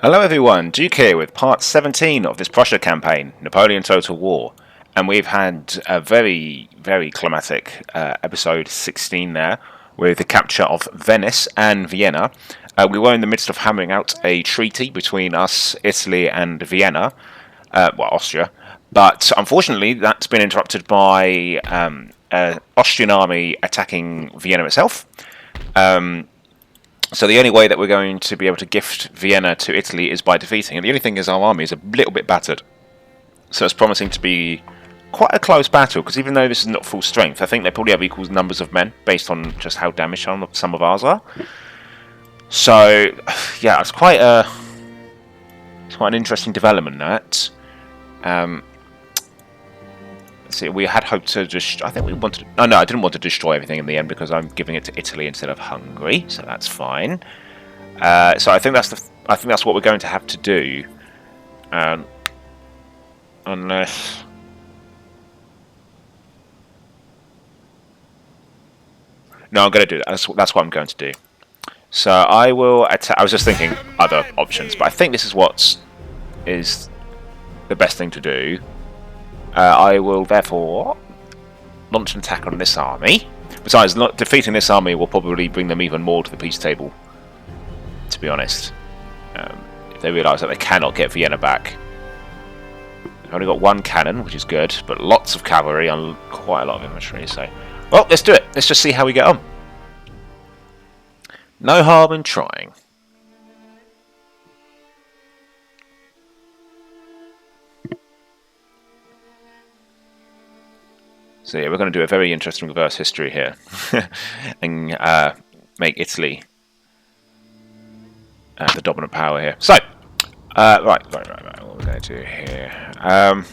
Hello everyone, Duke here with part 17 of this Prussia campaign, Napoleon Total War. And we've had a very climatic episode 16 there, with the capture of Venice and Vienna. We were in the midst of hammering out a treaty between us, Italy and Vienna, Austria. But unfortunately that's been interrupted by an Austrian army attacking Vienna itself. So the only way that we're going to be able to gift Vienna to Italy is by defeating. And the only thing is our army is a little bit battered. So it's promising to be quite a close battle, because even though this is not full strength, I think they probably have equal numbers of men, based on just how damaged some of ours are. So, yeah, it's quite an interesting development, that. See, we had hoped to just. I think we wanted. Oh no, I didn't want to destroy everything in the end because I'm giving it to Italy instead of Hungary, so that's fine. So I think that's what we're going to have to do, unless. No, I'm going to do that. That's what I'm going to do. So I will attack. I was just thinking other options, but I think this is what is the best thing to do. I will therefore launch an attack on this army. Besides, defeating this army will probably bring them even more to the peace table, to be honest. If they realise that they cannot get Vienna back. They've only got one cannon, which is good, but lots of cavalry and quite a lot of infantry, so... Well, let's do it. Let's just see how we get on. No harm in trying. So yeah, we're going to do a very interesting reverse history here, and make Italy the dominant power here. So, right. What we're going to do here? I'm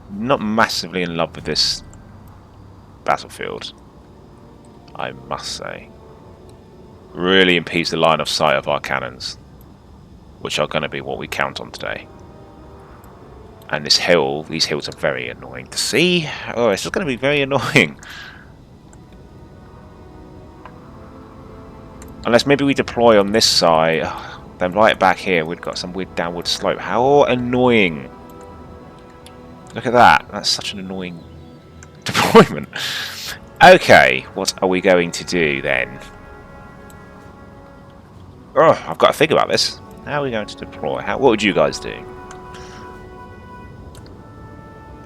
not massively in love with this battlefield, I must say. Really impedes the line of sight of our cannons, which are going to be what we count on today. And these hills are very annoying to see. Oh, it's just going to be very annoying. Unless maybe we deploy on this side, then right back here we've got some weird downward slope. How annoying! Look at that. That's such an annoying deployment. Okay, what are we going to do then? Oh, I've got to think about this. How are we going to deploy? What would you guys do?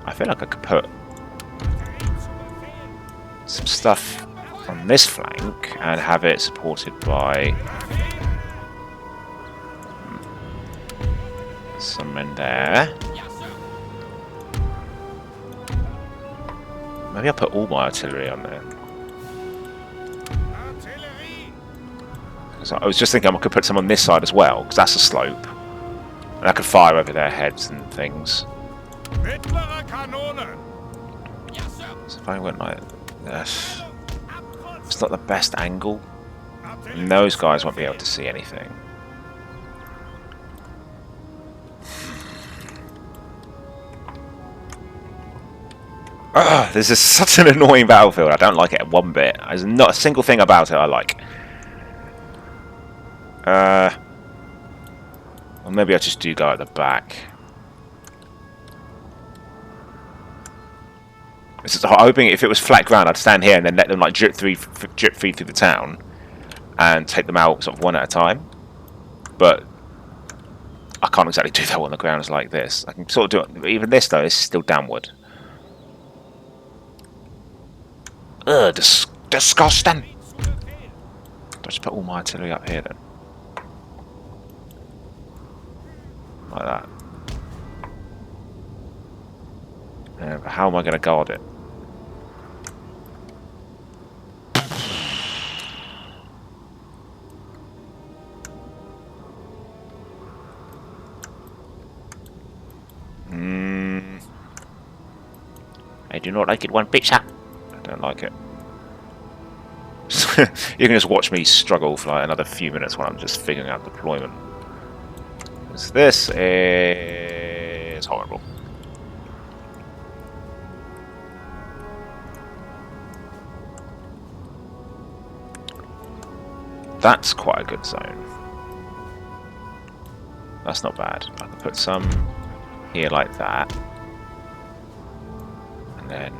I feel like I could put some stuff on this flank and have it supported by some men there. Maybe I'll put all my artillery on there. So I was just thinking I could put some on this side as well, because that's a slope. And I could fire over their heads and things. So if I went like this, it's not the best angle. And those guys won't be able to see anything. Ugh, this is such an annoying battlefield. I don't like it one bit. There's not a single thing about it I like. Well, maybe I just do go at the back. I'm hoping if it was flat ground, I'd stand here and then let them like drip feed through the town and take them out sort of one at a time. But I can't exactly do that on the grounds like this. I can sort of do it. Even this though is still downward. Ugh, disgusting. Do I just put all my artillery up here then? Like that. But how am I going to guard it? I do not like it one bit, sir. I don't like it. You can just watch me struggle for like another few minutes while I'm just figuring out deployment. This is horrible. That's quite a good zone. That's not bad. I can put some here like that. And then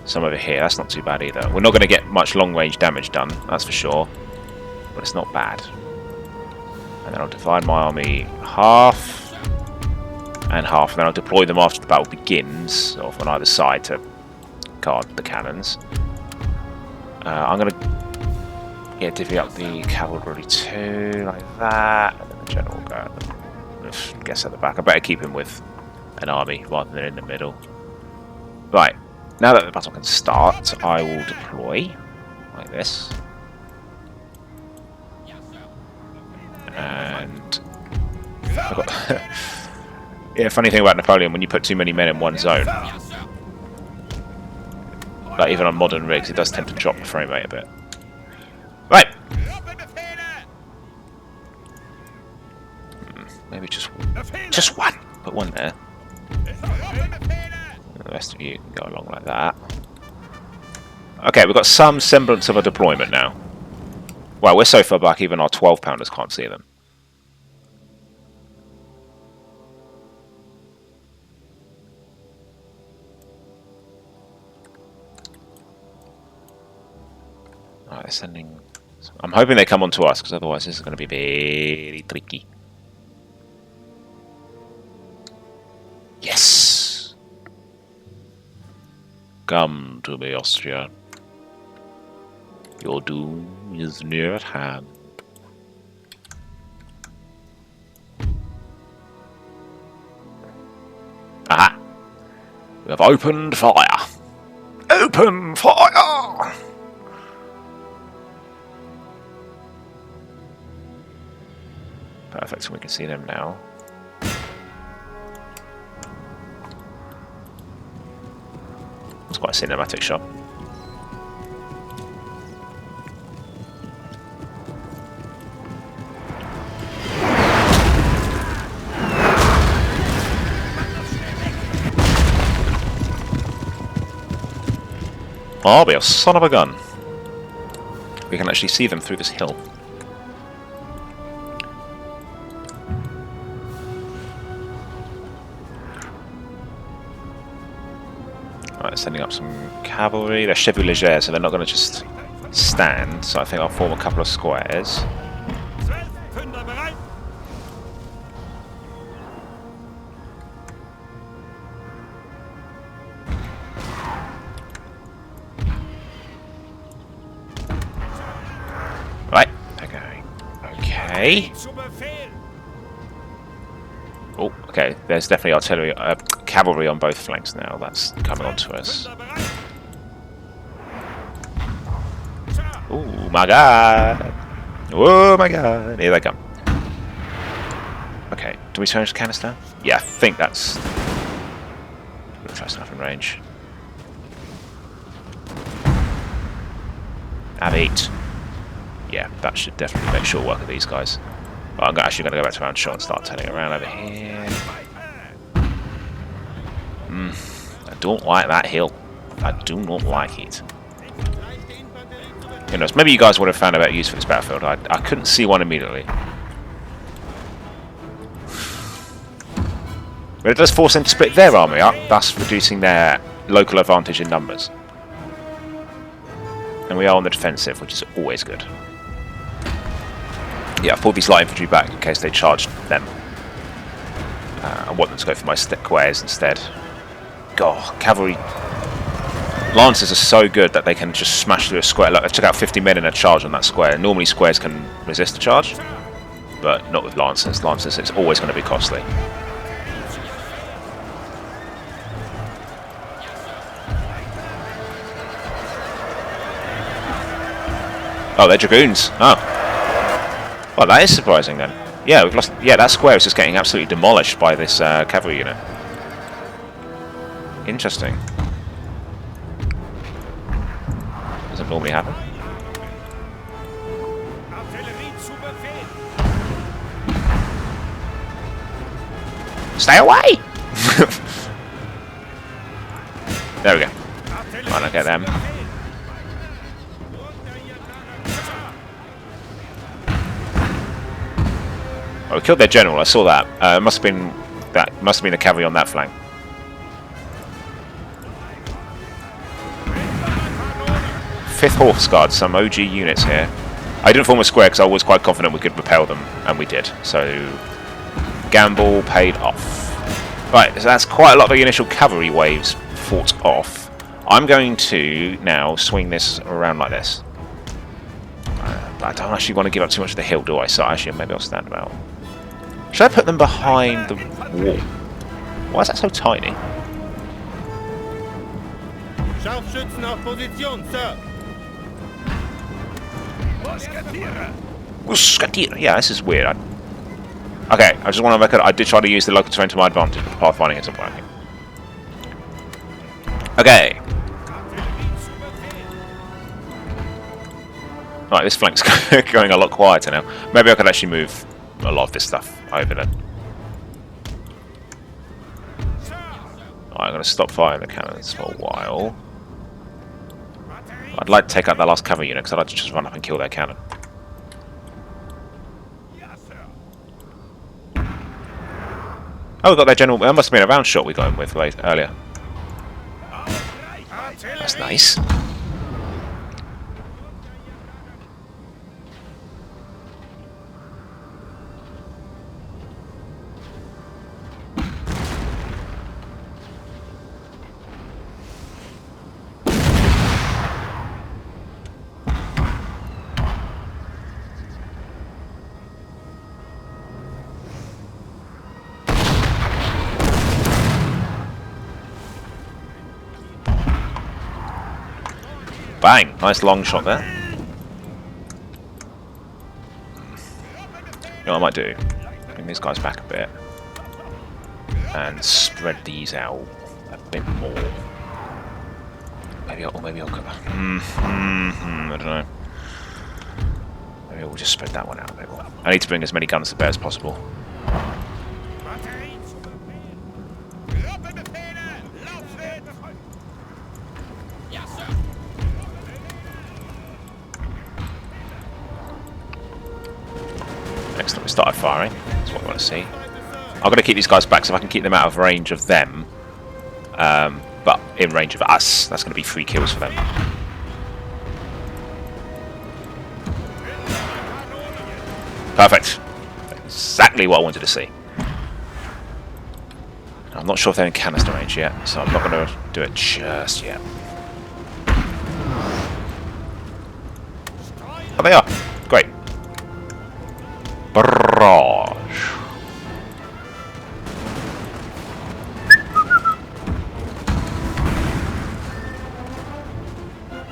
some over here. That's not too bad either. We're not going to get much long-range damage done, that's for sure. But it's not bad. And then I'll divide my army half and half. And then I'll deploy them after the battle begins, off on either side to guard the cannons. I'm going to divvy up the cavalry too, like that. And then the general will go, I guess, at the back. I better keep him with an army rather than in the middle. Right, now that the battle can start, I will deploy like this. And I've got yeah, funny thing about Napoleon, when you put too many men in one zone, like even on modern rigs, it does tend to drop the frame rate a bit. Right. Maybe just one. Put one there. And the rest of you can go along like that. Okay, we've got some semblance of a deployment now. Well, we're so far back, even our 12-pounders can't see them. Alright, they're sending... I'm hoping they come on to us, because otherwise this is going to be very tricky. Yes! Come to me, Austria. Your doom is near at hand. Aha! We have opened fire! Open fire! Perfect, so we can see them now. It's quite a cinematic shot. Oh, be a son of a gun. We can actually see them through this hill. Right, sending up some cavalry. They're chevaux légers, so they're not going to just stand. So I think I'll form a couple of squares. Right, okay. Okay. Oh, okay. There's definitely artillery, cavalry on both flanks now. That's coming on to us. Oh my god! Oh my god! Here they come. Okay, do we change the canister? Yeah, I think that's... We'll try stuff in range. Have 8. Yeah, that should definitely make short work of these guys. Well, I'm actually going to go back to round shot and start turning around over here. I don't like that hill. I do not like it. Who knows, maybe you guys would have found a better use for this battlefield. I couldn't see one immediately. But it does force them to split their army up, thus reducing their local advantage in numbers. And we are on the defensive, which is always good. Yeah, I've pulled these light infantry back in case they charged them. I want them to go for my squares instead. God, cavalry... Lancers are so good that they can just smash through a square. Look, I took out 50 men in a charge on that square. Normally squares can resist a charge, but not with Lancers. Lancers, it's always going to be costly. Oh, they're dragoons. Oh. Well, that is surprising then. Yeah, we've lost. Yeah, that square is just getting absolutely demolished by this cavalry unit. Interesting. Doesn't normally happen. Stay away! There we go. Trying to get them. Oh, we killed their general. I saw that. It must have been the cavalry on that flank. Fifth Horse Guard, some OG units here. I didn't form a square because I was quite confident we could repel them, and we did. So, gamble paid off. Right, so that's quite a lot of the initial cavalry waves fought off. I'm going to now swing this around like this. But I don't actually want to give up too much of the hill, do I? So actually, maybe I'll stand about. Should I put them behind the wall? Why is that so tiny? Scharfschützen auf Position, Sir. Yeah, this is weird. Okay, I just want to record. I did try to use the local terrain to my advantage, but the pathfinding isn't working. Okay. Right, this flank's going a lot quieter now. Maybe I could actually move a lot of this stuff over then. Right, I'm going to stop firing the cannons for a while. I'd like to take out that last cavalry unit because I'd like to just run up and kill their cannon. Oh, we got their general. That must have been a round shot we got him with earlier. That's nice. Bang! Nice long shot there. You know what I might do? Bring these guys back a bit. And spread these out a bit more. Maybe I'll go. I don't know. Maybe we'll just spread that one out a bit more. I need to bring as many guns to bear as possible. Excellent, we started firing. That's what I want to see. I've got to keep these guys back so if I can keep them out of range of them. But in range of us, that's going to be 3 kills for them. Perfect. Exactly what I wanted to see. I'm not sure if they're in canister range yet, so I'm not going to do it just yet. Oh, they are. Great. Barrage.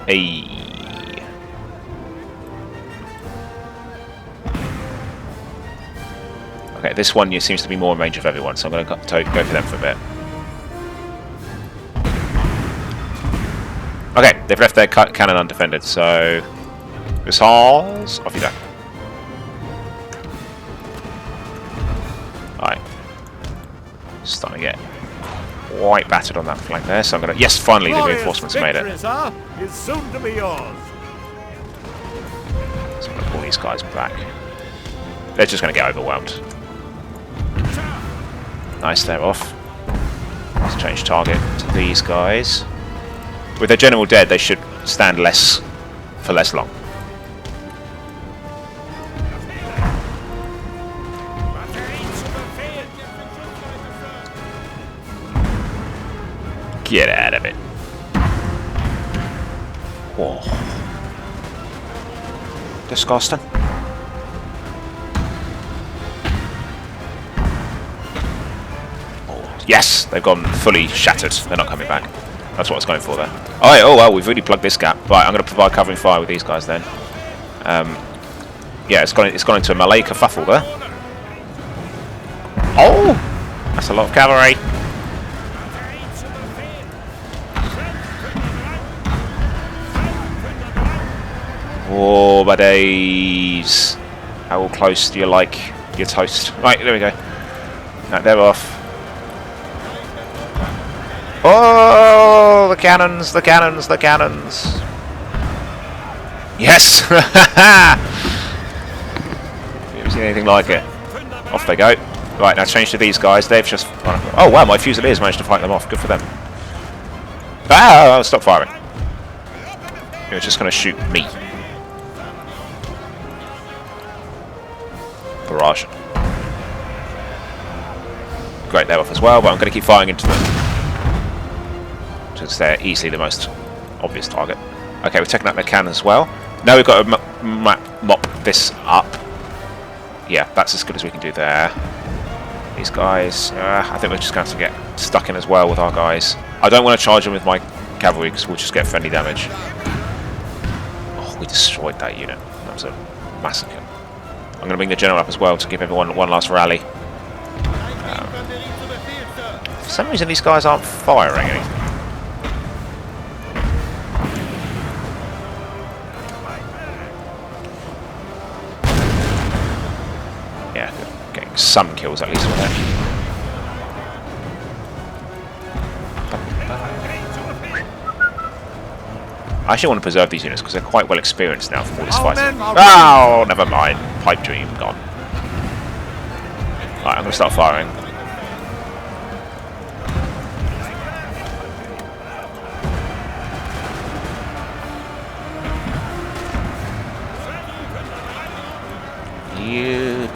Hey. Okay, this one seems to be more in range of everyone, so I'm going to go for them for a bit. Okay, they've left their cannon undefended, so missiles, off you go. Alright. Starting to get quite battered on that flank there, so I'm going to... Yes, finally the reinforcements made it. Is soon to be yours. So I'm going to pull these guys back. They're just going to get overwhelmed. Nice, they're off. Let's change target to these guys. With their general dead, they should stand for less long. Get out of it. Whoa. Disgusting. Yes, they've gone fully shattered. They're not coming back. That's what I was going for there. Oh well, we've really plugged this gap. Right, I'm going to provide covering fire with these guys then. Yeah, it's gone into a melee kerfuffle there. Oh, that's a lot of cavalry. Oh, my days. How close do you like your toast? Right, there we go. Right, they're off. Oh, the cannons, the cannons, the cannons. Yes! Never seen anything like it. Off they go. Right, now change to these guys. They've just... Oh, wow, my Fusiliers managed to fight them off. Good for them. Ah, stop firing. You're just going to shoot me. Barrage. Great, they're off as well, but I'm going to keep firing into them. Because they're easily the most obvious target. Okay, we've taken out their cannon as well. Now we've got to mop this up. Yeah, that's as good as we can do there. These guys, I think we're just going to get stuck in as well with our guys. I don't want to charge them with my cavalry because we'll just get friendly damage. Oh, we destroyed that unit. That was a massacre. I'm going to bring the general up as well to give everyone one last rally. For some reason these guys aren't firing anything. Yeah, getting some kills at least with that. I actually want to preserve these units because they're quite well experienced now from all this fighting. Oh, never mind. Pipe dream gone. Right, I'm going to start firing. You.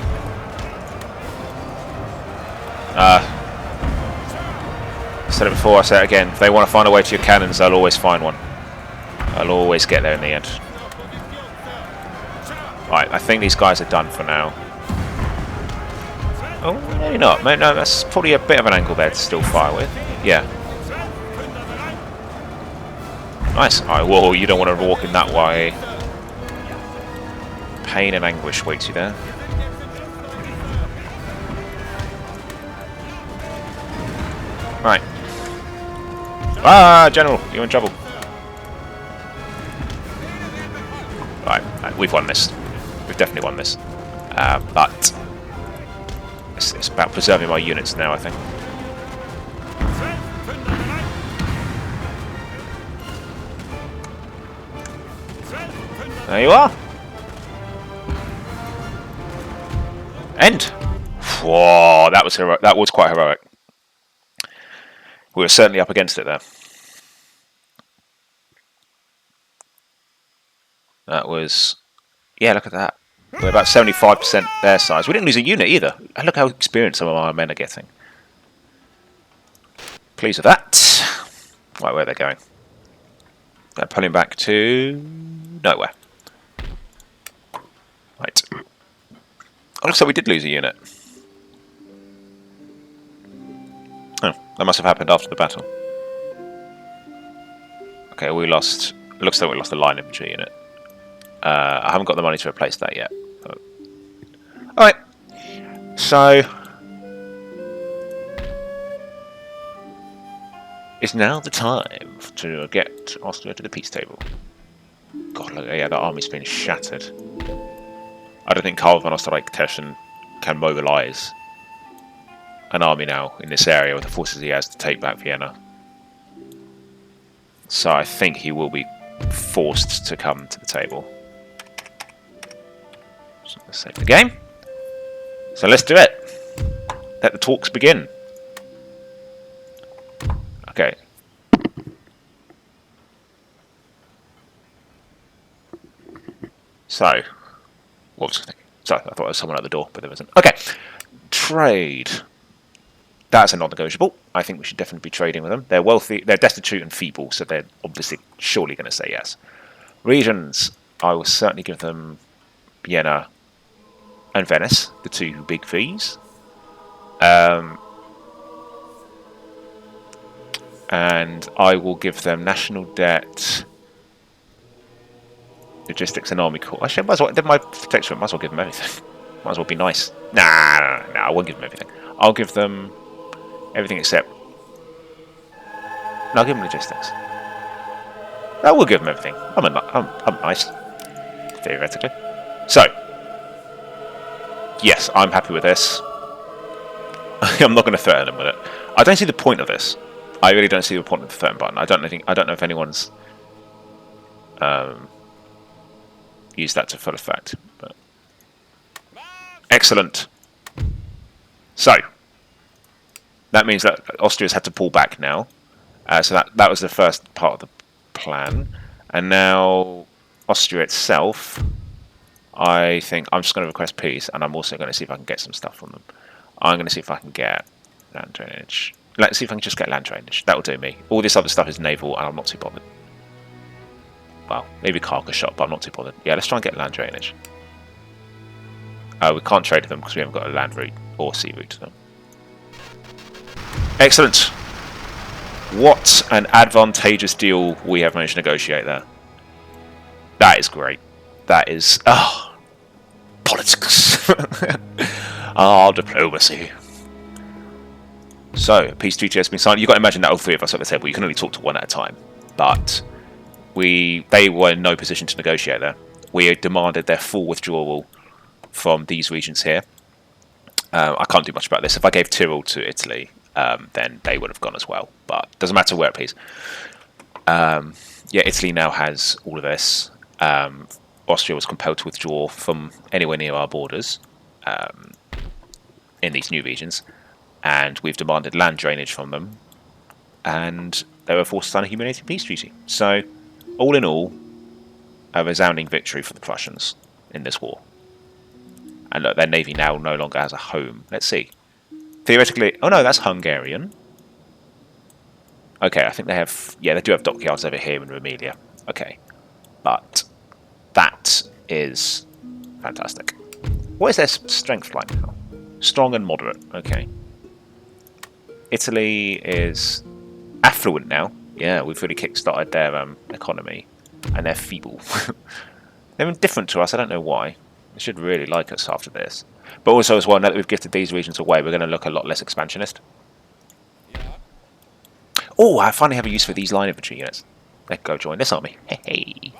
Said it before, I say it again. If they want to find a way to your cannons, they'll always find one. I'll always get there in the end. Right, I think these guys are done for now. Oh, maybe not. No, that's probably a bit of an angle there to still fire with. Yeah. Nice. Alright, whoa, you don't want to walk in that way. Pain and anguish waits you there. Right. Ah, General, you're in trouble. Right, we've won this. We've definitely won this. But it's about preserving my units now, I think. There you are. End. Whoa, that was heroic. That was quite heroic. We were certainly up against it there. That was, yeah, look at that. We're about 75% their size. We didn't lose a unit either. And look how experienced some of our men are getting. Pleased with that. Right, where are they going? They're pulling back to nowhere. Right. Oh, looks like we did lose a unit. Oh, that must have happened after the battle. Okay, we lost. It looks like we lost a line infantry unit. I haven't got the money to replace that yet. Alright, so it's now the time to get Austria to the peace table. God, look, yeah, that army's been shattered. I don't think Karl von Osterreich-Teschen can mobilise an army now in this area with the forces he has to take back Vienna. So I think he will be forced to come to the table. So let's save the game. So let's do it. Let the talks begin. Okay. So, what was I thinking? Sorry, I thought there was someone at the door, but there wasn't. Okay. Trade. That's a non-negotiable. I think we should definitely be trading with them. They're wealthy, they're destitute and feeble, so they're obviously surely going to say yes. Regions, I will certainly give them Vienna and Venice, the two big fees. And I will give them national debt, logistics and army corps. Actually, I might as well, they're my protectorate, might as well give them everything. Might as well be nice. Nah, I won't give them everything. I'll give them everything except... No, I'll give them logistics. I will give them everything. I'm nice, theoretically. So, yes, I'm happy with this. I'm not going to threaten them with it. I don't see the point of this. I really don't see the point of the threaten button. I don't know if anyone's used that to full effect. But excellent. So that means that Austria's had to pull back now. So that was the first part of the plan. And now Austria itself, I think I'm just going to request peace, and I'm also going to see if I can get some stuff from them. I'm going to see if I can get land drainage. Let's see if I can just get land drainage. That'll do me. All this other stuff is naval, and I'm not too bothered. Well, maybe cargo shot, but I'm not too bothered. Yeah, let's try and get land drainage. We can't trade with them because we haven't got a land route or sea route to them. Excellent. What an advantageous deal we have managed to negotiate there. That is great. That is... Oh, politics. Ah, diplomacy. So, peace treaty has been signed. You've got to imagine that all three of us at the table. You can only talk to one at a time. But they were in no position to negotiate there. We demanded their full withdrawal from these regions here. I can't do much about this. If I gave Tyrol to Italy, then they would have gone as well. But it doesn't matter where, please. Yeah, Italy now has all of this. Austria was compelled to withdraw from anywhere near our borders in these new regions. And we've demanded land drainage from them. And they were forced to sign a humiliating peace treaty. So, all in all, a resounding victory for the Prussians in this war. And look, their navy now no longer has a home. Let's see. Theoretically... Oh no, that's Hungarian. Okay, I think they have... Yeah, they do have dockyards over here in Rumelia. Okay. But that is fantastic. What is their strength like now? Strong and moderate. Okay. Italy is affluent now. Yeah, we've really kick-started their economy. And they're feeble. They're indifferent to us, I don't know why. They should really like us after this. But also as well, now that we've gifted these regions away, we're going to look a lot less expansionist. Oh, I finally have a use for these line infantry units. Let's go join this army. Hey.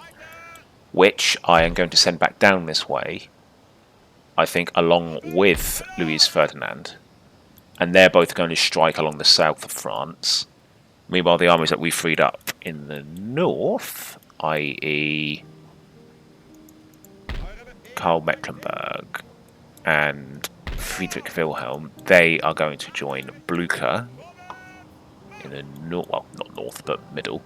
Which I am going to send back down this way, I think, along with Louis Ferdinand. And they're both going to strike along the south of France. Meanwhile, the armies that we freed up in the north, i.e. Karl Mecklenburg and Friedrich Wilhelm, they are going to join Blucher in the north, well, not north, but middle.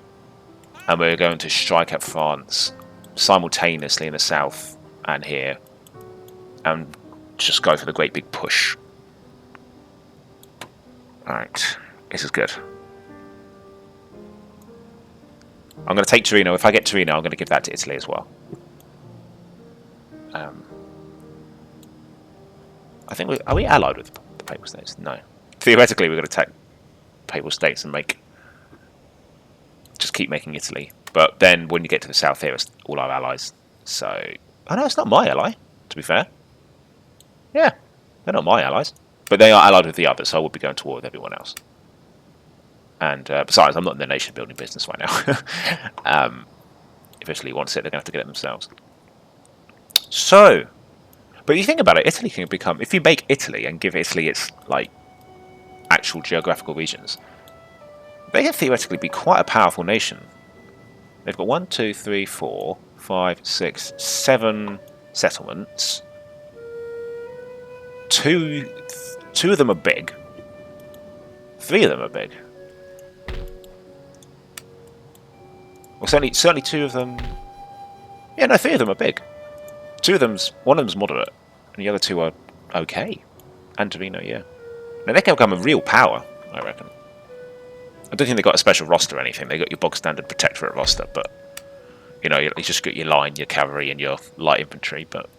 And we're going to strike at France simultaneously in the south and here, and just go for the great big push. Alright, this is good. I'm going to take Torino. If I get Torino, I'm going to give that to Italy as well. I think are we allied with the Papal States? No. Theoretically, we're going to attack Papal States and just keep making Italy. But then when you get to the south here, it's all our allies. So, oh no, it's not my ally. To be fair, yeah, they're not my allies, but they are allied with the others. So I would be going to war with everyone else. And besides, I'm not in the nation building business right now. If Italy wants it, they're going to have to get it themselves. So, but you think about it, Italy can become, if you make Italy and give Italy its like actual geographical regions, they can theoretically be quite a powerful nation. They've got 1, 2, 3, 4, 5, 6, 7 settlements. Two of them are big. 3 of them are big. Well, certainly 2 of them. Yeah, no, 3 of them are big. 1 of them's moderate, and the other 2 are okay. And Torino, yeah. Now they can become a real power, I reckon. I don't think they got a special roster or anything. They got your bog standard protectorate roster, but you know, you just got your line, your cavalry, and your light infantry. But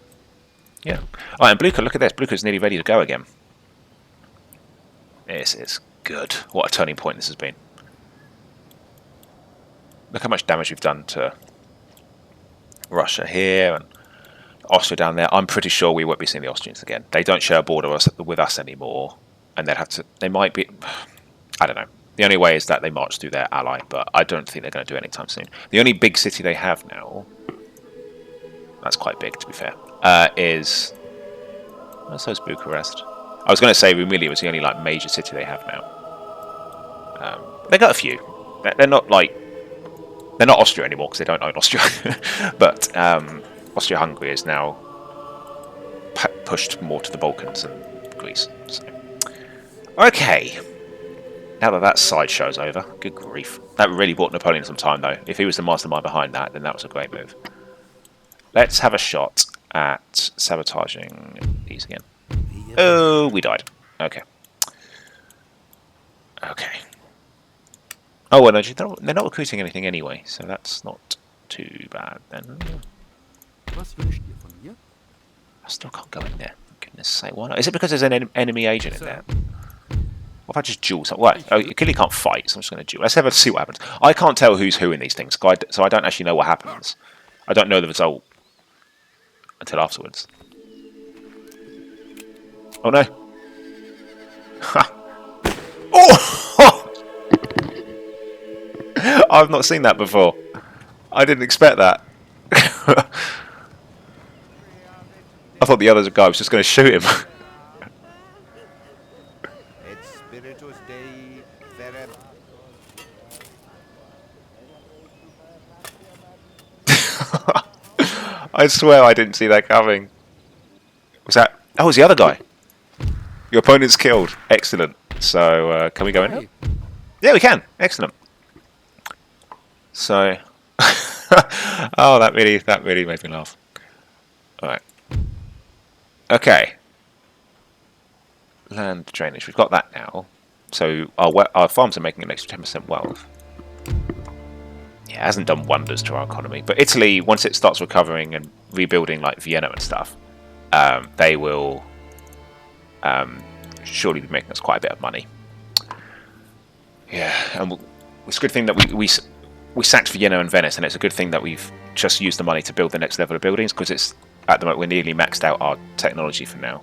yeah. Oh, and Blucher, look at this. Blucher's nearly ready to go again. This is good. What a turning point this has been. Look how much damage we've done to Russia here and Austria down there. I'm pretty sure we won't be seeing the Austrians again. They don't share a border with us anymore, and they'd have to. They might be. I don't know. The only way is that they march through their ally, but I don't think they're going to do it anytime soon. The only big city they have now, that's quite big to be fair, is... Well, so is Bucharest. I was going to say Rumelia was the only like major city they have now. They got a few. They're not like... They're not Austria anymore because they don't own Austria. But Austria-Hungary is now pushed more to the Balkans and Greece. So. Okay. Now that sideshow's over, good grief. That really bought Napoleon some time, though. If he was the mastermind behind that, then that was a great move. Let's have a shot at sabotaging these again. Oh, we died. Okay. Okay. Oh, well, no, they're not recruiting anything anyway, so that's not too bad then. I still can't go in there. For goodness sake, why not? Is it because there's an enemy agent in there? What if I just duel something? Right, oh, you clearly can't fight, so I'm just going to duel. Let's have a see what happens. I can't tell who's who in these things, so I don't actually know what happens. I don't know the result until afterwards. Oh no! Oh! I've not seen that before. I didn't expect that. I thought the other guy was just going to shoot him. I swear I didn't see that coming. Was that? Oh, it was the other guy. Your opponent's killed. Excellent. So, can we go in? Yeah, we can. Excellent. So, oh, that really made me laugh. All right. Okay. Land drainage. We've got that now. So our farms are making an extra 10% wealth. Yeah, it hasn't done wonders to our economy. But Italy, once it starts recovering and rebuilding like Vienna and stuff, they will surely be making us quite a bit of money. Yeah, and it's a good thing that we sacked Vienna and Venice, and it's a good thing that we've just used the money to build the next level of buildings, because it's at the moment we're nearly maxed out our technology for now.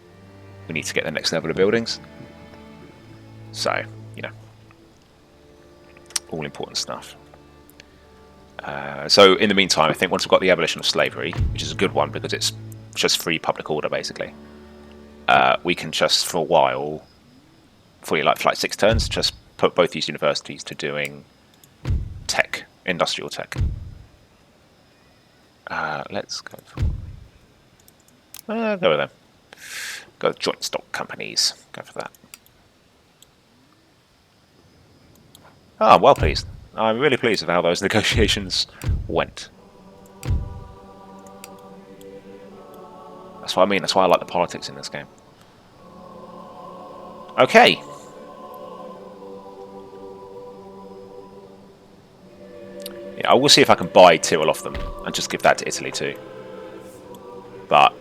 We need to get the next level of buildings. So, you know, all important stuff. So in the meantime, I think once we've got the abolition of slavery, which is a good one because it's just free public order basically, we can just for a while, for like 6 turns, just put both these universities to doing tech, industrial tech. Let's go for go with them. Go with joint stock companies. Go for that. Oh, I'm well pleased. I'm really pleased with how those negotiations went. That's what I mean. That's why I like the politics in this game. Okay. Yeah, I will see if I can buy Tyrol off them and just give that to Italy too. But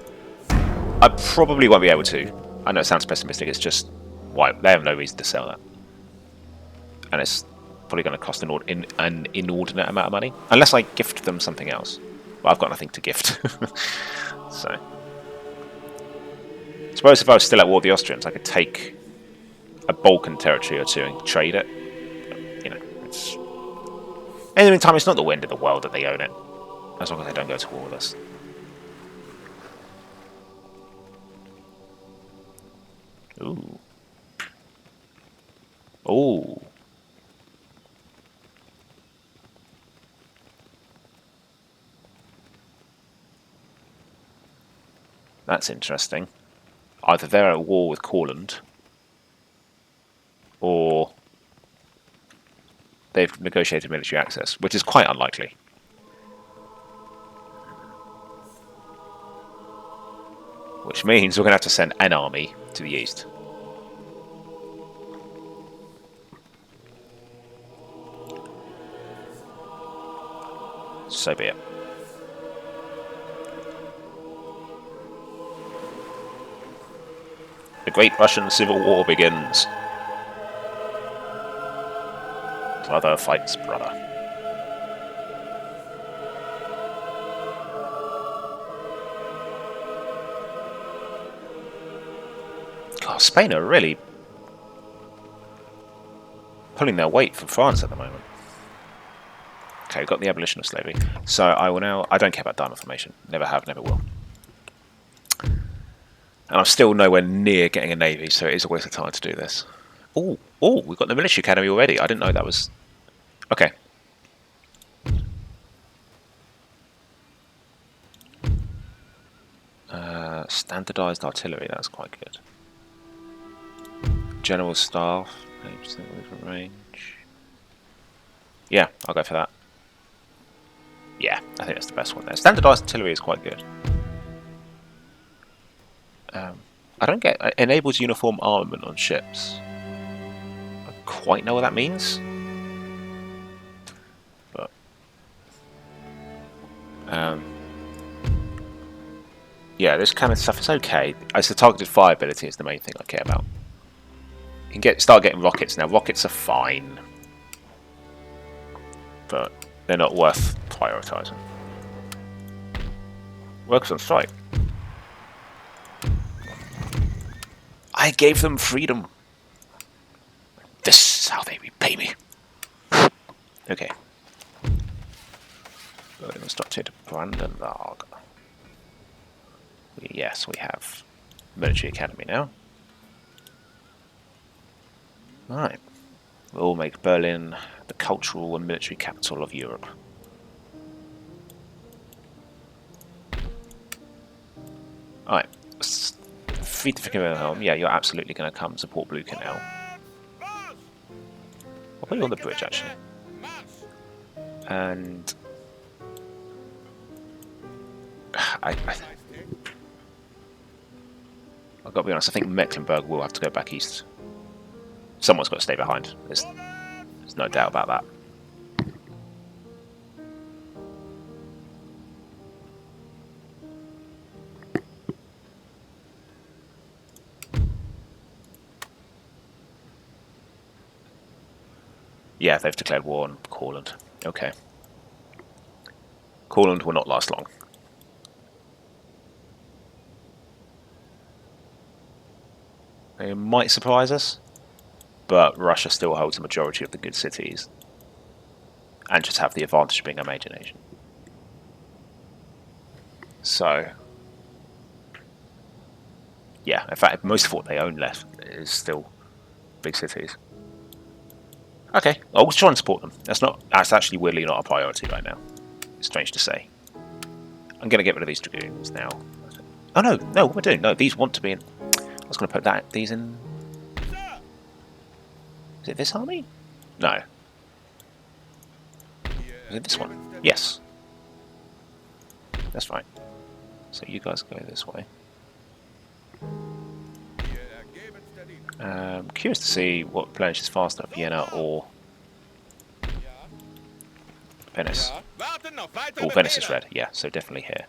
I probably won't be able to. I know it sounds pessimistic. It's just why they have no reason to sell that, and it's probably going to cost an inordinate amount of money unless I gift them something else. But I've got nothing to gift, so. I suppose if I was still at war with the Austrians, I could take a Balkan territory or two and trade it. But, you know, it's. In the meantime, it's not the end of the world that they own it, as long as they don't go to war with us. Ooh. Ooh. That's interesting. Either they're at war with Courland, or they've negotiated military access, which is quite unlikely. Which means we're going to have to send an army to the east. So be it. The Great Russian Civil War begins. Brother fights brother. God, Spain are really pulling their weight for France at the moment. Okay, we've got the abolition of slavery. So I will now. I don't care about diamond formation. Never have, never will. And I'm still nowhere near getting a navy, so it is a waste of time to do this. Oh, we've got the military academy already. I didn't know that was. Okay. Standardized artillery. That's quite good. General Staff, 80% movement range. Yeah, I'll go for that. Yeah, I think that's the best one there. Standardized artillery is quite good. I don't get enables uniform armament on ships. I don't quite know what that means, but yeah, this kind of stuff is okay. It's the targeted fire ability is the main thing I care about. You can start getting rockets now. Rockets are fine, but they're not worth prioritizing. Works on strike. I gave them freedom. This is how they repay me. Okay. Building instructed Brandenburg. Yes, we have military academy now. Right. We'll make Berlin the cultural and military capital of Europe. Alright. Friedrich Wilhelm, yeah, you're absolutely going to come support Blucher now. I'll put you on the bridge, actually. And I've got to be honest, I think Mecklenburg will have to go back east. Someone's got to stay behind. There's no doubt about that. Yeah, they've declared war on Courland. Okay. Courland will not last long. They might surprise us, but Russia still holds a majority of the good cities, and just have the advantage of being a major nation. So, yeah, in fact, most of what they own left is still big cities. Okay, I was trying to support them. That's actually weirdly not a priority right now. It's strange to say. I'm going to get rid of these dragoons now. Oh no, what am I doing? No, these want to be in. I was going to put these in. Is it this army? No. Is it this one? Yes. That's right. So you guys go this way. Curious to see what replenishes faster, Vienna or Venice. Oh, Venice is red, yeah, so definitely here.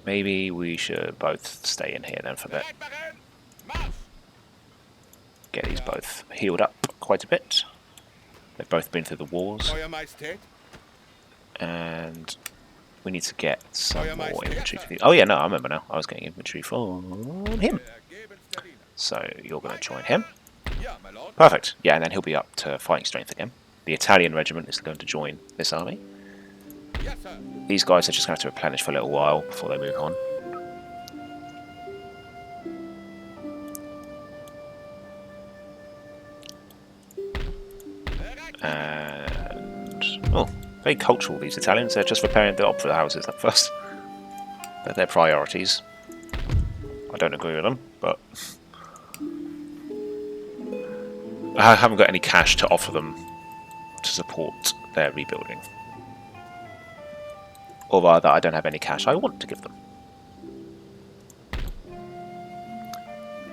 Maybe we should both stay in here then for a bit. Get these both healed up quite a bit. They've both been through the wars. And we need to get some more infantry. Oh yeah, no, I remember now. I was getting infantry from him. So you're going to join him. Perfect. Yeah, and then he'll be up to fighting strength again. The Italian regiment is going to join this army. These guys are just going to have to replenish for a little while before they move on. And oh, very cultural, these Italians. They're just repairing the opera houses at first. They're their priorities. I don't agree with them, but I haven't got any cash to offer them to support their rebuilding. Or rather, I don't have any cash I want to give them.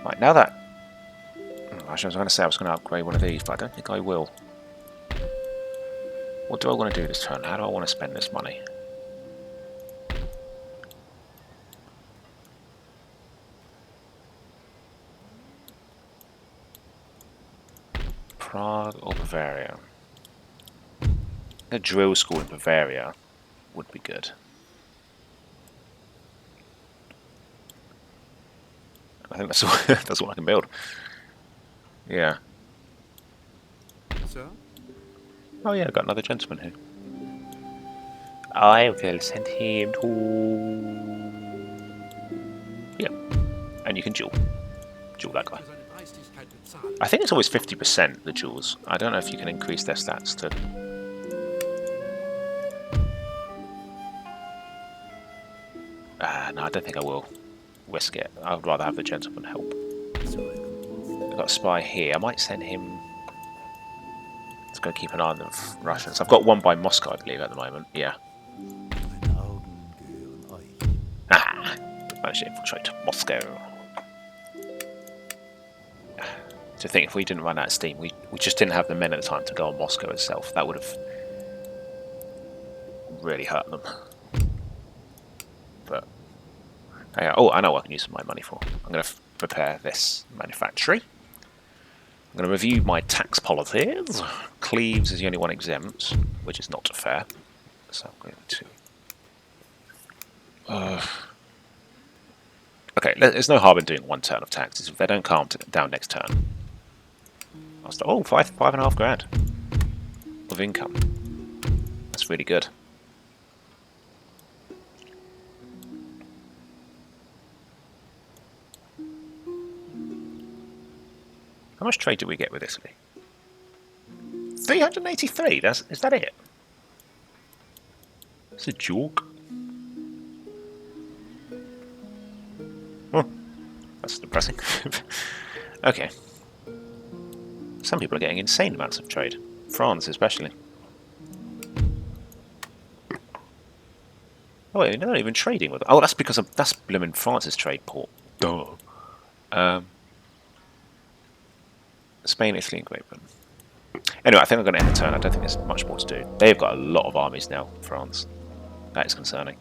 Right, now that... Actually, I was going to say I was going to upgrade one of these, but I don't think I will. What do I want to do this turn? How do I want to spend this money? Prague or Bavaria? A drill school in Bavaria would be good. I think that's all, that's all I can build. Yeah. Sir? Oh yeah, I've got another gentleman here. I will send him to... Yeah. And you can duel. Duel that guy. I think it's always 50% the duels. I don't know if you can increase their stats to... no, I don't think I will risk it. I would rather have the gentleman help. we've got a spy here. I might send him to go keep an eye on the Russians. I've got one by Moscow, I believe, at the moment. Yeah. Ah! Managed to infiltrate Moscow. To think if we didn't run out of steam, we just didn't have the men at the time to go on Moscow itself. That would have really hurt them. But oh, I know what I can use my money for. I'm going to prepare this manufactory. I'm going to review my tax policies. Cleves is the only one exempt, which is not fair. So I'm going to... okay, there's no harm in doing one turn of taxes if they don't calm down next turn. I'll start, oh, 5.5 grand of income. That's really good. How much trade do we get with Italy? 383. Is that it? That's a joke. Oh, that's depressing. Okay. Some people are getting insane amounts of trade. France, especially. Oh wait, they're not even trading with. Oh, that's because that's blooming France's trade port. Duh. Spain, Italy, and Great Britain. Anyway, I think I'm going to end the turn. I don't think there's much more to do. They've got a lot of armies now, France. That is concerning.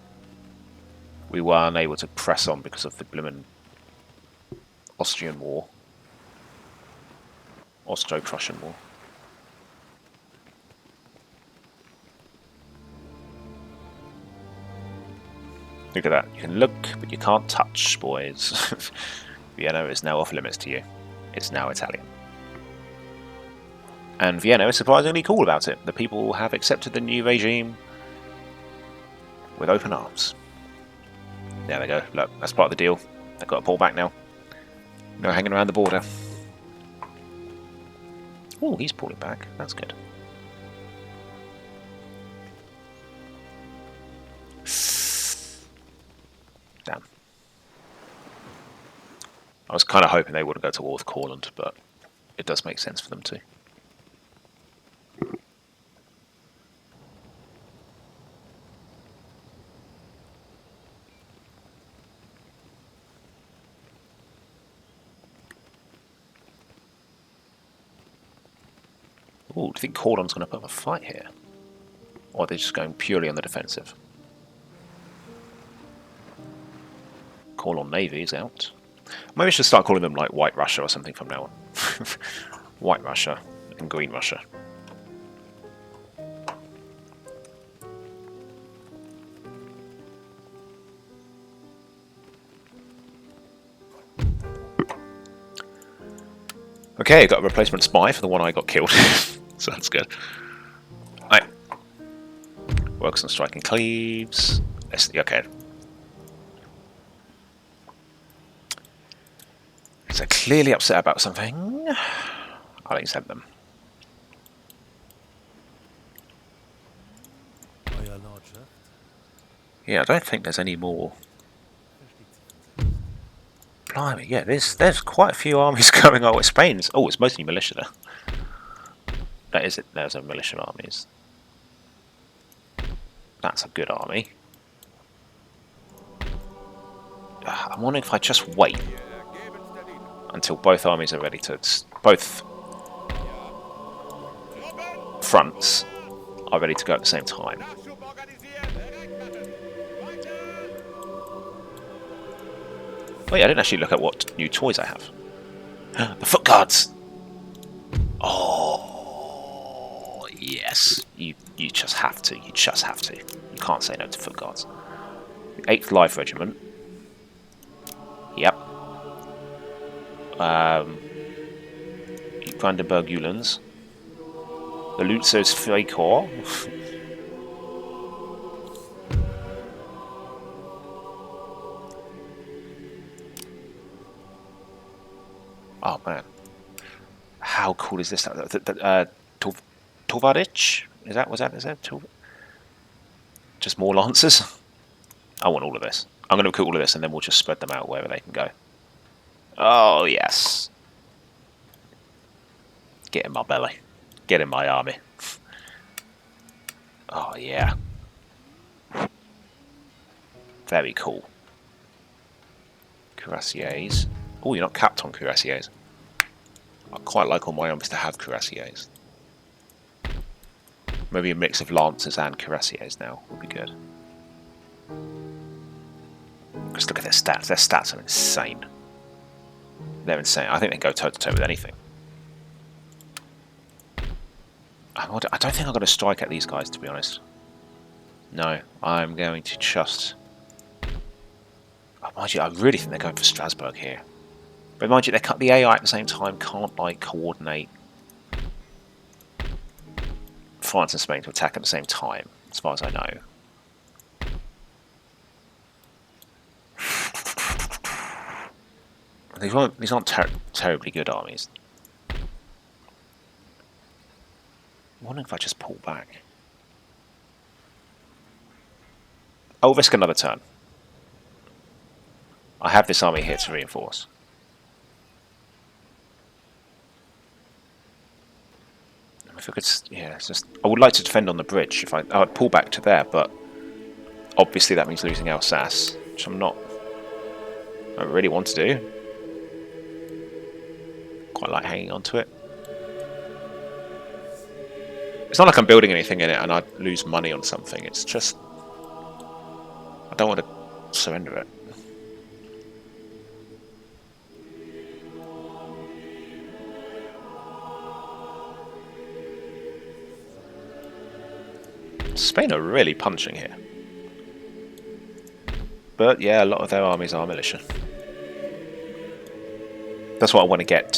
We were unable to press on because of the blooming Austrian War. Austro-Prussian War. Look at that. You can look, but you can't touch, boys. Vienna is now off limits to you. It's now Italian. And Vienna is surprisingly cool about it. The people have accepted the new regime with open arms. There they go. Look, that's part of the deal. They've got to pull back now. No hanging around the border. Oh, he's pulling back. That's good. Damn. I was kind of hoping they wouldn't go to war with Courland, but it does make sense for them to. Ooh, do you think Courland's going to put up a fight here? Or are they just going purely on the defensive? Courland Navy is out. Maybe I should start calling them like White Russia or something from now on. White Russia and Green Russia. Okay, got a replacement spy for the one I got killed. So that's good. Right. Works on striking Cleves. Okay. So they're clearly upset about something. I'll accept them. Yeah, I don't think there's any more. Blimey, yeah, there's quite a few armies going on with Spain's. Oh, it's mostly militia there. That is it. There's a militia armies. That's a good army. I'm wondering if I just wait until both armies are ready to... Both fronts are ready to go at the same time. Oh yeah, I didn't actually look at what new toys I have. The foot guards! Oh, yes. You just have to. You just have to. You can't say no to foot guards. The 8th Life Regiment. Yep. Brandenburg Uhlans. The Lutzos Freikorps. Oh man, how cool is this? Torvadich? Is that? Just more lancers? I want all of this. I'm going to recruit all of this and then we'll just spread them out wherever they can go. Oh yes. Get in my belly. Get in my army. Oh, yeah. Very cool. Cuirassiers. Oh, you're not capped on cuirassiers. I quite like all my armies to have cuirassiers. Maybe a mix of lancers and cuirassiers now would be good. Just look at their stats. Their stats are insane. They're insane. I think they can go toe-to-toe with anything. I don't think I'm going to strike at these guys, to be honest. No, I'm going to just... Oh, mind you, I really think they're going for Strasbourg here. But mind you, they cut the AI at the same time, can't like coordinate France and Spain to attack at the same time, as far as I know. These aren't terribly good armies. I'm wondering if I just pull back. I'll risk another turn. I have this army here to reinforce. If I could, yeah, it's just, I would like to defend on the bridge. If I'd pull back to there, but obviously that means losing Alsace, which I don't really want to do. Quite like hanging on to it. It's not like I'm building anything in it and I'd lose money on something. It's just I don't want to surrender it. Spain are really punching here. But yeah, a lot of their armies are militia. That's what I want to get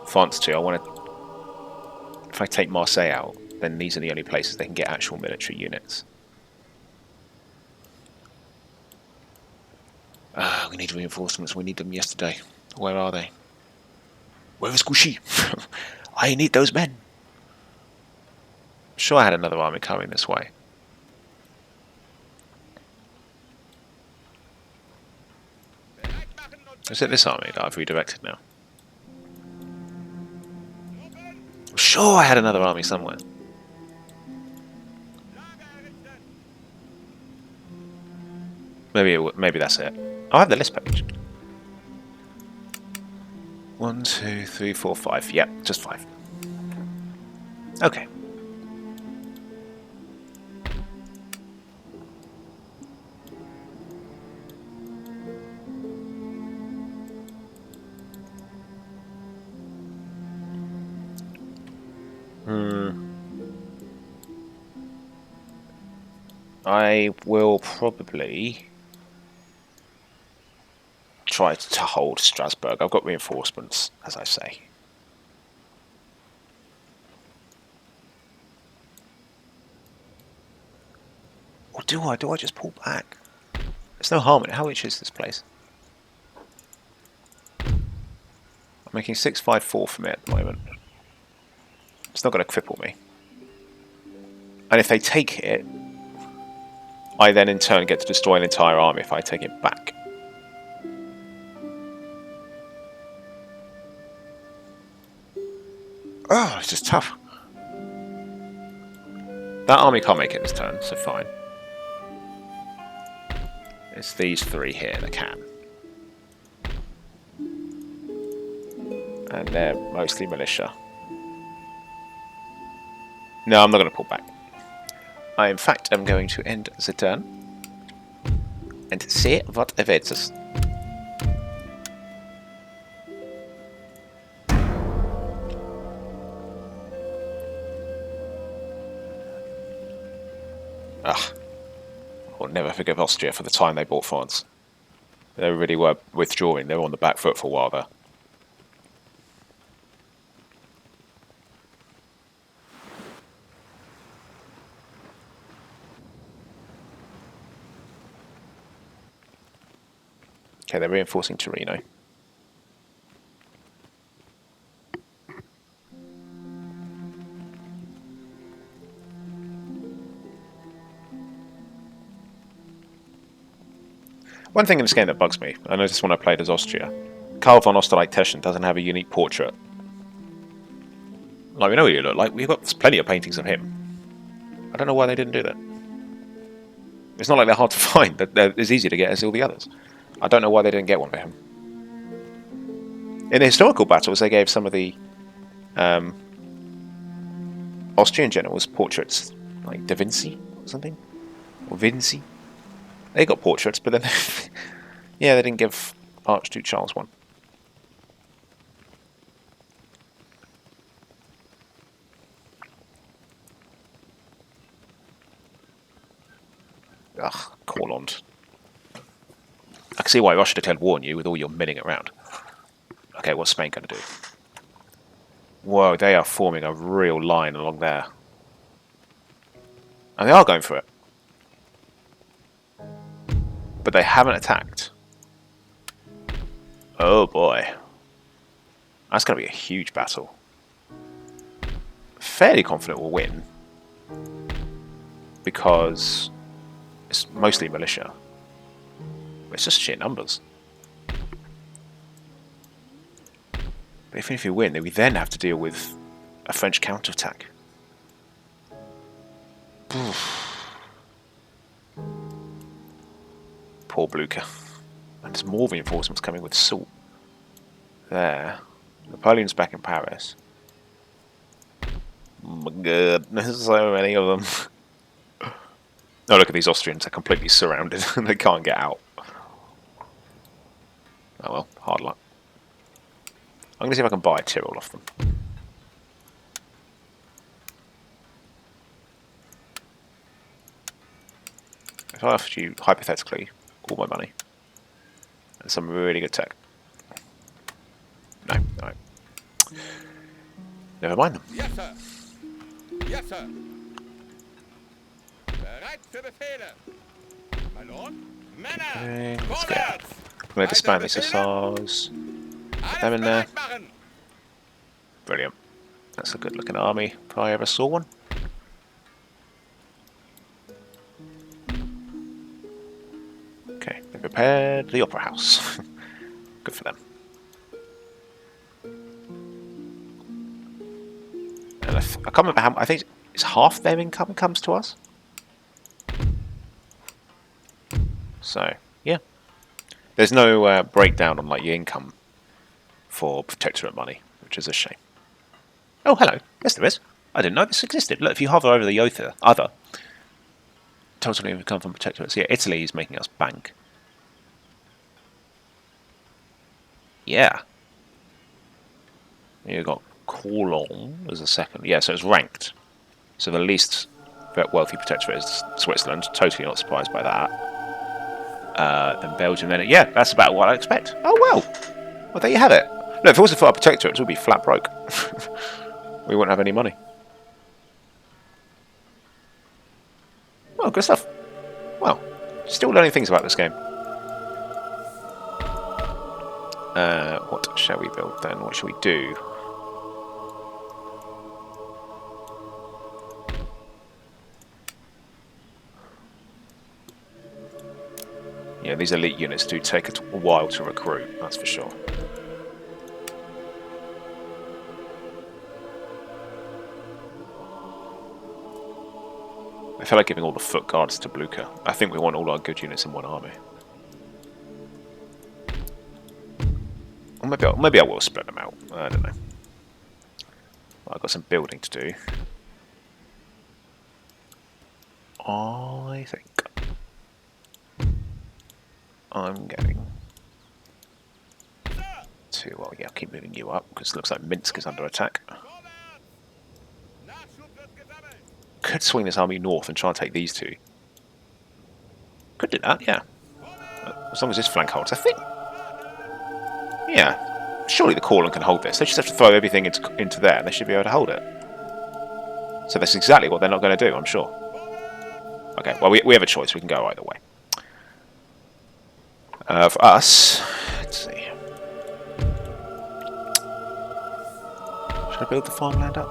France to. I want to... If I take Marseille out, then these are the only places they can get actual military units. We need reinforcements. We need them yesterday. Where are they? Where is Gouchy? I need those men. Sure, I had another army coming this way. Is it this army that I've redirected now? Sure, I had another army somewhere. Maybe that's it. Oh, I have the list page. 1, 2, 3, 4, 5. Yep, just 5. Okay. I will probably try to hold Strasbourg. I've got reinforcements, as I say. Or do I? Do I just pull back? There's no harm in it. How rich is this place? I'm making 654 from it at the moment. It's not going to cripple me. And if they take it, I then in turn get to destroy an entire army if I take it back. Oh, it's just tough. That army can't make it this turn, so fine. It's these 3 here that can. And they're mostly militia. No, I'm not going to pull back. I, in fact, am going to end the turn and see what awaits us. I'll never forgive Austria for the time they bought France. They really were withdrawing. They were on the back foot for a while there. Okay, they're reinforcing Torino. One thing in this game that bugs me, I noticed when I played as Austria, Karl von Osterreich-Teschen doesn't have a unique portrait. Like, we know what he looked like. We've got plenty of paintings of him. I don't know why they didn't do that. It's not like they're hard to find. They're as easy to get as all the others. I don't know why they didn't get one for him. In the historical battles, they gave some of the Austrian generals portraits, like Da Vinci or something, or Vinci. They got portraits, but then yeah, they didn't give Archduke Charles one. Ugh, Courland. I can see why Russia declared war on you with all your milling around. Okay, what's Spain going to do? Whoa, they are forming a real line along there. And they are going for it. But they haven't attacked. Oh boy. That's going to be a huge battle. Fairly confident we'll win. Because it's mostly militia. It's just sheer numbers. But even if we win, then we then have to deal with a French counterattack. Poor Blucher. And there's more reinforcements coming with salt. There. Napoleon's back in Paris. Oh my god, there's so many of them. Oh, look at these Austrians, they're completely surrounded. They can't get out. Oh well, hard luck. I'm going to see if I can buy a Tyrol off them. If I offered you, hypothetically, all my money and some really good tech. No, no. Never mind them. Yes, sir. Yes, sir. Bereit für Befehle. My lord. Männer. Okay, let's go. I'm going to disband these hussars. Put them in there. Brilliant. That's a good looking army if I ever saw one. Okay, they prepared the opera house. Good for them. And I can't remember how. I think it's half their income comes to us. So yeah, there's no breakdown on like your income for protectorate money, which is a shame. Oh, hello. Yes, there is. I didn't know this existed. Look, if you hover over the other, total income from protectorates. Yeah, Italy is making us bank. Yeah. You've got Coulon as a second. Yeah, so it's ranked. So the least wealthy protectorate is Switzerland. Totally not surprised by that. Then Belgium. Then yeah, that's about what I expect. Oh well. Well, there you have it. Look, if it wasn't for our protectorate, it would be flat broke. We wouldn't have any money. Well, good stuff. Well, still learning things about this game. What shall we build then? What shall we do? Yeah, these elite units do take a while to recruit, that's for sure. I feel like giving all the foot guards to Blucher. I think we want all our good units in one army. Or maybe I will spread them out. I don't know. Well, I've got some building to do. I think I'm going to, well, yeah, I'll keep moving you up because it looks like Minsk is under attack. Could swing this army north and try and take these two. Could do that, yeah. As long as this flank holds, I think. Yeah, surely the Courland can hold this. They just have to throw everything into there and they should be able to hold it. So that's exactly what they're not going to do, I'm sure. Okay, well, we have a choice. We can go either way. For us, let's see. Should I build the farmland up?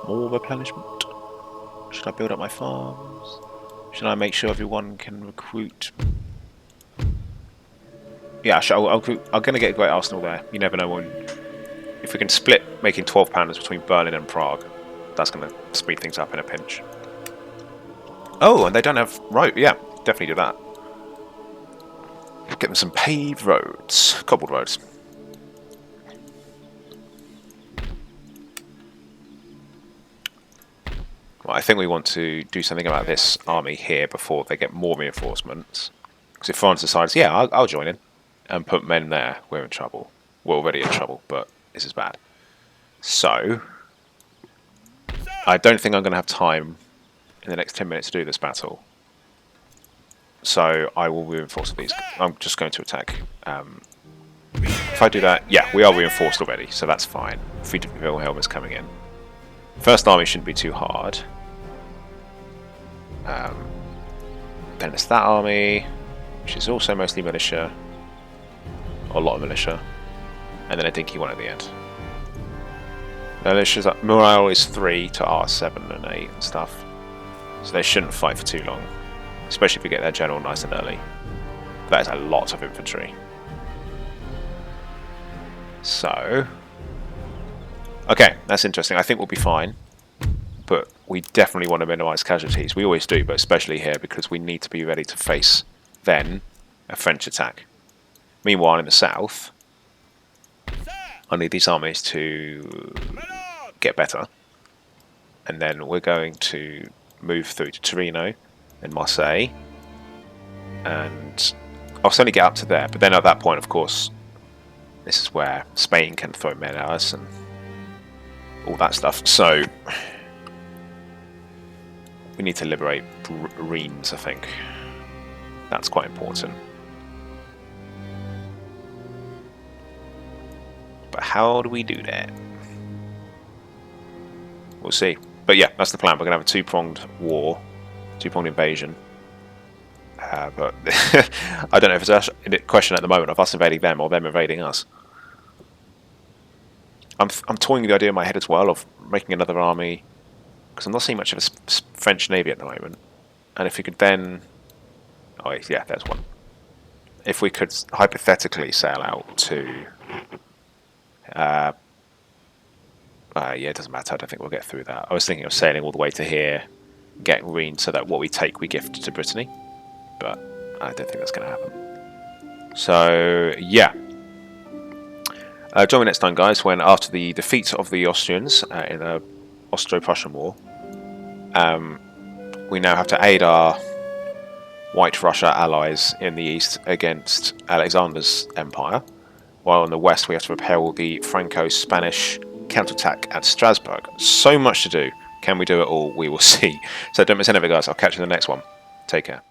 More replenishment? Should I build up my farms? Should I make sure everyone can recruit? Yeah, I'm going to get a great arsenal there. You never know if if we can split making 12 pounders between Berlin and Prague, that's going to speed things up in a pinch. Oh, and they don't have road. Yeah, definitely do that. Get them some paved roads, cobbled roads. Well, I think we want to do something about this army here before they get more reinforcements. Because if France decides, yeah, I'll join in and put men there, we're in trouble. We're already in trouble, but this is bad. So, I don't think I'm going to have time in the next 10 minutes to do this battle. So, I will reinforce these. I'm just going to attack. If I do that, yeah, we are reinforced already, so that's fine. Friedrich Wilhelm is coming in. First army shouldn't be too hard. Then it's that army, which is also mostly militia. Or a lot of militia. And then a dinky one at the end. Militia's up. Morale is 3 to R7 and 8 and stuff. So they shouldn't fight for too long. Especially if we get their general nice and early. That is a lot of infantry. So... okay, that's interesting. I think we'll be fine. But we definitely want to minimise casualties. We always do, but especially here because we need to be ready to face, then, a French attack. Meanwhile, in the south, I need these armies to get better. And then we're going to move through to Torino and Marseille. And I'll certainly get up to there. But then at that point, of course, this is where Spain can throw men at us and all that stuff. So we need to liberate Reims, I think. That's quite important. But how do we do that? We'll see. But yeah, that's the plan. We're going to have a two-pronged war, two-pronged invasion. But I don't know if it's a question at the moment of us invading them or them invading us. I'm toying with the idea in my head as well of making another army, because I'm not seeing much of a French navy at the moment. And if we could then... oh yeah, there's one. If we could hypothetically sail out to... yeah, it doesn't matter. I don't think we'll get through that. I was thinking of sailing all the way to here, getting Reims, so that what we take we gift to Brittany. But I don't think that's going to happen. So, yeah. Join me next time, guys, when after the defeat of the Austrians in the Austro-Prussian War, we now have to aid our White Russia allies in the east against Alexander's empire, while in the west we have to repel the Franco-Spanish counterattack at Strasbourg. So much to do. Can we do it all? We will see. So don't miss any of it, guys. I'll catch you in the next one. Take care.